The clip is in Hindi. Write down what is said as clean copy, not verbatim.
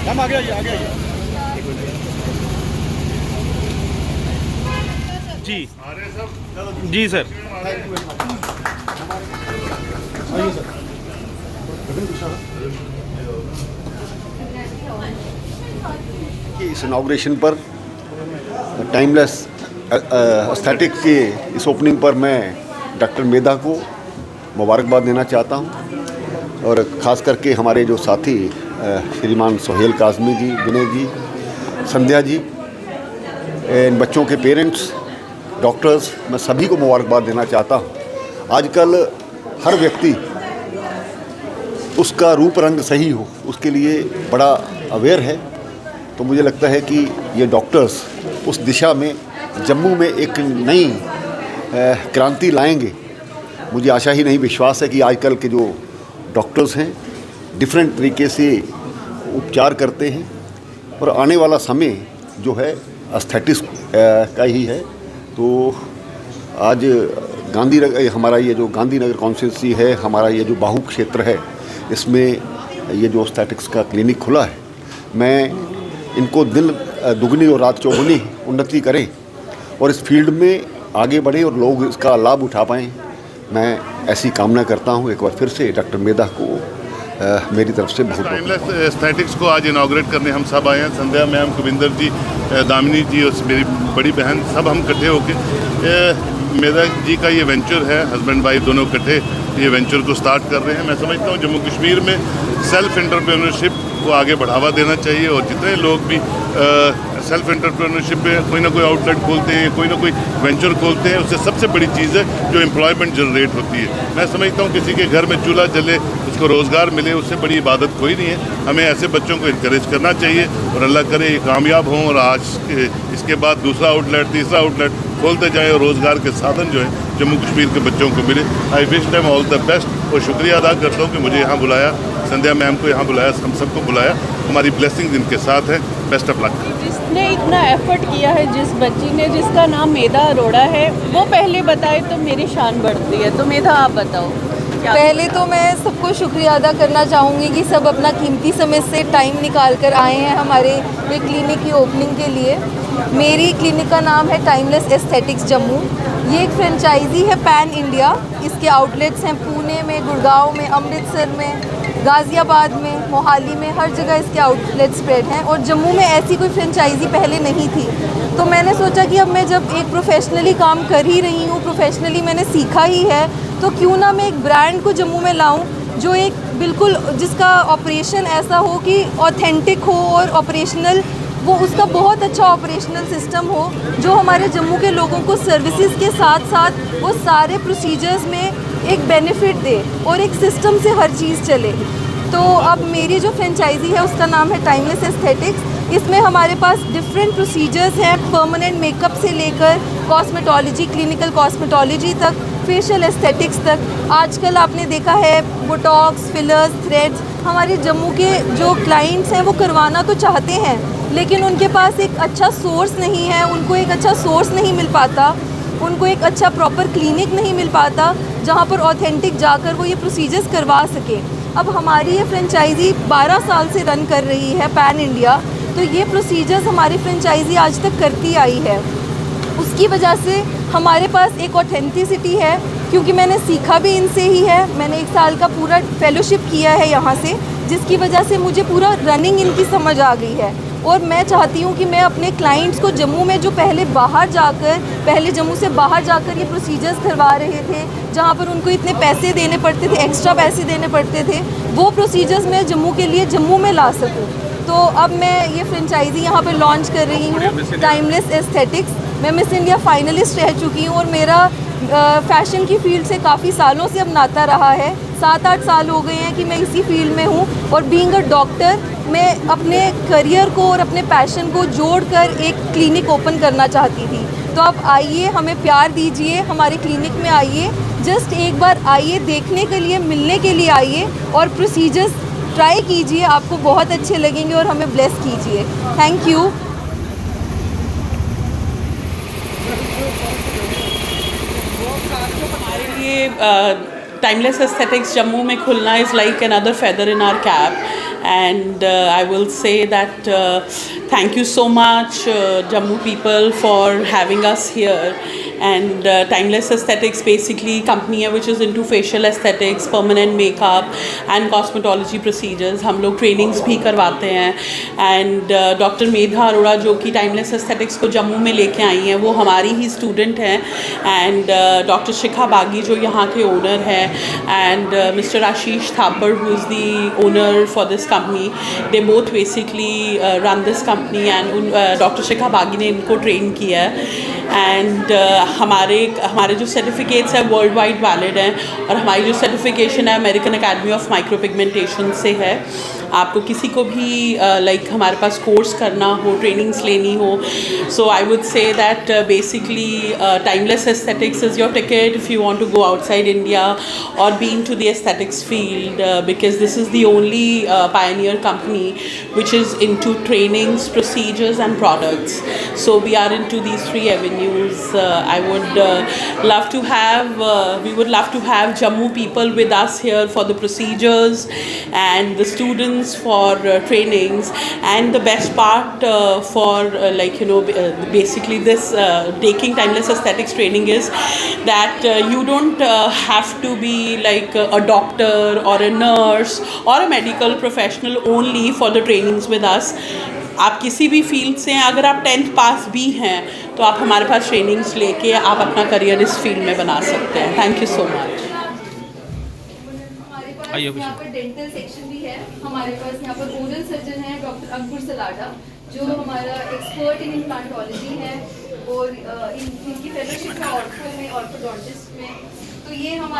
हम आगे आइए, आगे आइए। जी जी सर। आइए सर। इस इनाग्रेशन पर टाइमलेस एस्थेटिक के इस ओपनिंग पर मैं डॉक्टर मेधा को मुबारकबाद देना चाहता हूं और ख़ास करके हमारे जो साथी श्रीमान सोहेल काज़मी जी, विनय जी, संध्या जी, इन बच्चों के पेरेंट्स, डॉक्टर्स, मैं सभी को मुबारकबाद देना चाहता हूं। आजकल हर व्यक्ति उसका रूप रंग सही हो उसके लिए बड़ा अवेयर है, तो मुझे लगता है कि ये डॉक्टर्स उस दिशा में जम्मू में एक नई क्रांति लाएंगे। मुझे आशा ही नहीं विश्वास है कि आजकल के जो डॉक्टर्स हैं डिफरेंट तरीके से उपचार करते हैं और आने वाला समय जो है एस्थेटिक्स का ही है। तो आज हमारा ये जो गांधीनगर कॉन्स्टिट्यूंसी है, हमारा ये जो बाहु क्षेत्र है, इसमें ये जो एस्थेटिक्स का क्लिनिक खुला है, मैं इनको दिन दुगनी और रात चौगुनी उन्नति करें और इस फील्ड में आगे बढ़े और लोग इसका लाभ उठा पाएँ, मैं ऐसी कामना करता हूँ। एक बार फिर से डॉक्टर मेधा को मेरी तरफ से बहुत टाइमलेस एस्थेटिक्स को आज इनाग्रेट करने हम सब आए हैं। संध्या मैम, कुविंदर जी, दामिनी जी और मेरी बड़ी बहन, सब हम इकट्ठे होकर मेधा जी का ये वेंचर है, हस्बैंड वाइफ दोनों इकट्ठे ये वेंचर को स्टार्ट कर रहे हैं। मैं समझता हूँ जम्मू कश्मीर में सेल्फ एंटरप्रेन्योरशिप को आगे बढ़ावा देना चाहिए और जितने लोग भी सेल्फ एंटरप्रेन्योरशिप में कोई ना कोई आउटलेट खोलते हैं, कोई ना कोई वेंचर खोलते हैं, उससे सबसे बड़ी चीज़ है जो एम्प्लॉयमेंट जनरेट होती है। मैं समझता हूँ किसी के घर में चूल्हा जले, उसको रोज़गार मिले, उससे बड़ी इबादत कोई नहीं है। हमें ऐसे बच्चों को इंकरेज करना चाहिए और अल्लाह करे ये कामयाब हों और आज इसके बाद दूसरा आउटलेट, तीसरा आउटलेट खोलते जाएँ और रोज़गार के साधन जो है जम्मू कश्मीर के बच्चों को मिले। I wish them all the best और शुक्रिया अदा करता हूँ कि मुझे यहाँ बुलाया, संध्या मैम को यहाँ बुलाया, हम सबको बुलाया। हमारी ब्लेसिंग्स इनके साथ है। Best of luck. जिसने इतना एफर्ट किया है, जिस बच्ची ने, जिसका नाम मेधा अरोड़ा है, वो पहले बताए तो मेरी शान बढ़ती है। तो मेधा आप बताओ। पहले तो मैं सबको शुक्रिया अदा करना चाहूँगी कि सब अपना कीमती समय से टाइम निकाल कर आए हैं हमारे ये क्लिनिक की ओपनिंग के लिए। मेरी क्लिनिक का नाम है टाइमलेस एस्थेटिक्स जम्मू। ये एक फ्रेंचाइजी है पैन इंडिया। इसके आउटलेट्स हैं पुणे में, गुड़गांव में, अमृतसर में, गाज़ियाबाद में, मोहाली में, हर जगह इसके आउटलेट स्प्रेड हैं और जम्मू में ऐसी कोई फ्रेंचाइजी पहले नहीं थी। तो मैंने सोचा कि अब मैं जब एक प्रोफेशनली काम कर ही रही हूँ, प्रोफेशनली मैंने सीखा ही है, तो क्यों ना मैं एक ब्रांड को जम्मू में लाऊं जो एक बिल्कुल जिसका ऑपरेशन ऐसा हो कि ऑथेंटिक हो और ऑपरेशनल, वो उसका बहुत अच्छा ऑपरेशनल सिस्टम हो जो हमारे जम्मू के लोगों को सर्विसेज के साथ साथ वो सारे प्रोसीजर्स में एक बेनिफिट दे और एक सिस्टम से हर चीज़ चले। तो अब मेरी जो फ्रेंचाइजी है उसका नाम है टाइमलेस एस्थेटिक्स। इसमें हमारे पास डिफरेंट प्रोसीजर्स हैं, परमानेंट मेकअप से लेकर कॉस्मेटोलॉजी, क्लिनिकल कॉस्मेटोलॉजी तक, फेशियल एस्थेटिक्स तक। आजकल आपने देखा है बोटॉक्स, फिलर्स, थ्रेड्स, हमारे जम्मू के जो क्लाइंट्स हैं वो करवाना तो चाहते हैं लेकिन उनके पास एक अच्छा सोर्स नहीं है, उनको एक अच्छा सोर्स नहीं मिल पाता, उनको एक अच्छा प्रॉपर क्लिनिक नहीं मिल पाता जहाँ पर ऑथेंटिक जाकर वो ये प्रोसीजर्स करवा सके। अब हमारी ये फ्रेंचाइजी 12 साल से रन कर रही है पैन इंडिया, तो ये प्रोसीजर्स हमारी फ्रेंचाइजी आज तक करती आई है। उसकी वजह से हमारे पास एक ऑथेंटिसिटी है क्योंकि मैंने सीखा भी इनसे ही है। मैंने 1 साल का पूरा फेलोशिप किया है यहाँ से, जिसकी वजह से मुझे पूरा रनिंग इनकी समझ आ गई है और मैं चाहती हूँ कि मैं अपने क्लाइंट्स को जम्मू में जो पहले जम्मू से बाहर जाकर ये प्रोसीजर्स करवा रहे थे, जहाँ पर उनको इतने पैसे देने पड़ते थे, एक्स्ट्रा पैसे देने पड़ते थे, वो प्रोसीजर्स मैं जम्मू के लिए जम्मू में ला सकूँ। तो अब मैं ये फ्रेंचाइजी यहाँ पर लॉन्च कर रही हूँ, टाइमलेस एस्थेटिक्स। मैं मिस इंडिया फाइनलिस्ट रह चुकी हूँ और मेरा फ़ैशन की फील्ड से काफ़ी सालों से अब नाता रहा है। 7-8 साल हो गए हैं कि मैं इसी फील्ड में हूँ और बीइंग अ डॉक्टर मैं अपने करियर को और अपने पैशन को जोड़कर एक क्लिनिक ओपन करना चाहती थी। तो आप आइए, हमें प्यार दीजिए, हमारे क्लिनिक में आइए, जस्ट एक बार आइए, देखने के लिए, मिलने के लिए आइए और प्रोसीजर्स ट्राई कीजिए, आपको बहुत अच्छे लगेंगे और हमें ब्लेस कीजिए। Thank you. हमारे लिए टाइमलेस एस्थेटिक्स जम्मू में खुलना is like another feather in our cap and I will say that thank you so much Jammu people for having us here. And Timeless Aesthetics basically company है which is into facial aesthetics, permanent makeup and cosmetology procedures. हम लोग trainings भी करवाते हैं and डॉक्टर मेधा अरोड़ा जो कि Timeless Aesthetics को जम्मू में लेके आई हैं वो हमारी ही स्टूडेंट हैं and डॉक्टर शिखा बागी जो यहाँ के ओनर हैं and mister Ashish Thapar who is the owner for this company. They both basically run this company and doctor Shikha Bagi ने इनको ट्रेन किया है एंड हमारे जो सर्टिफिकेट्स हैं वर्ल्ड वाइड वैलिड हैं और हमारी जो सर्टिफिकेशन है American academy of micro pigmentation से है. आपको किसी को भी लाइक हमारे पास कोर्स करना हो, ट्रेनिंग्स लेनी हो, so I would say that basically timeless aesthetics is your ticket if you want to go outside India और be into the aesthetics field because this is the only pioneer company which is into trainings, procedures and products. So we are into these three avenues. We would love to have Jammu people with us here for the procedures and the students for trainings. And the best part basically this taking Timeless Aesthetics training is that you don't have to be like a doctor or a nurse or a medical professional only for the trainings with us. आप किसी भी फील्ड से हैं, अगर आप 10th पास भी हैं तो आप हमारे पास ट्रेनिंग्स लेके आप अपना करियर इस फील्ड में बना सकते हैं. Thank you so much. हमारे पास यहाँ पर डेंटल सेक्शन भी है. हमारे पास यहाँ पर ओरल सर्जन है डॉक्टर अंकुर सलाडा जो हमारा एक्सपर्ट इन इम्प्लांटोलॉजी है और इनकी फेलोशिप है ऑर्थो में, ऑर्थोडोंटिस्ट में. तो ये हमारे